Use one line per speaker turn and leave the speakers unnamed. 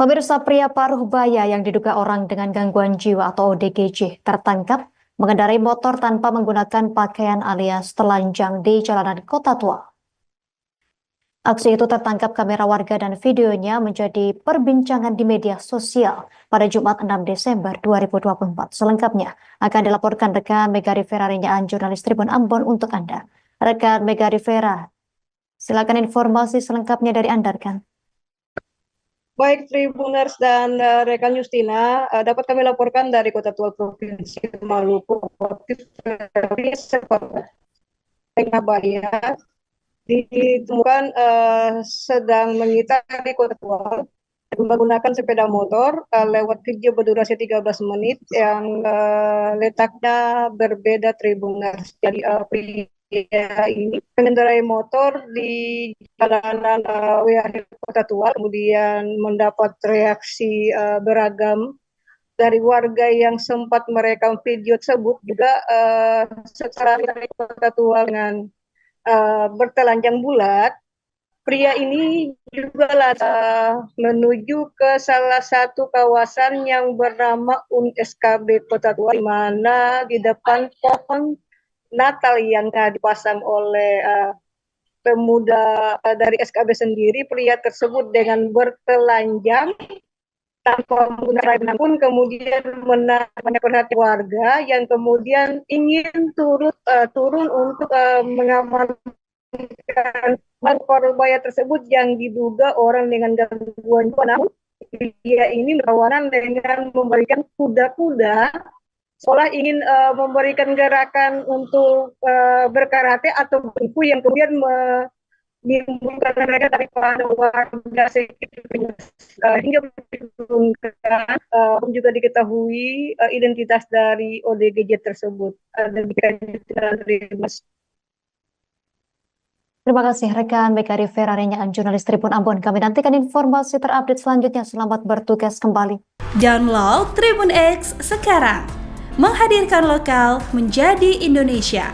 Pemirsa, pria paruh baya yang diduga orang dengan gangguan jiwa atau ODGJ tertangkap mengendarai motor tanpa menggunakan pakaian alias telanjang di jalanan Kota Tua. Aksi itu tertangkap kamera warga dan videonya menjadi perbincangan di media sosial pada Jumat 6 Desember 2024. Selengkapnya akan dilaporkan rekan Mega Rivera Renyaan, jurnalis Tribun Ambon untuk Anda. Rekan Mega Rivera, silakan informasi selengkapnya dari Anda, rekan.
Baik Tribuners dan rekan Justina, dapat kami laporkan dari Kota Tua Provinsi Maluku, Surabaya, ditemukan sedang mengitari Kota Tua menggunakan sepeda motor lewat video berdurasi 13 menit yang letaknya berbeda Tribuners. Jadi pria ini mengendarai motor di jalanan Kota Tua, kemudian mendapat reaksi beragam dari warga yang sempat merekam video tersebut. Juga setelah dari Kota Tua dengan bertelanjang bulat, pria ini juga menuju ke salah satu kawasan yang bernama UNSKB Kota Tua, di mana di depan pohon Natal yang dipasang oleh pemuda dari SKB sendiri, pria tersebut dengan bertelanjang tanpa menggunakan pun kemudian menarik perhatian warga yang kemudian ingin turun untuk mengamankan korban tersebut yang diduga orang dengan gangguan jiwa. Namun dia ini berlawanan dengan memberikan kuda-kuda, seolah ingin memberikan gerakan untuk berkarate atau berliku yang kemudian menimbulkan mereka daripada warga sekitar. Hingga juga diketahui identitas dari ODGJ tersebut.
Terima kasih rekan Mega Rivera Renyaan, jurnalis Tribun Ambon. Kami nantikan informasi terupdate selanjutnya. Selamat bertugas kembali.
Download Tribun X sekarang. Menghadirkan lokal menjadi Indonesia.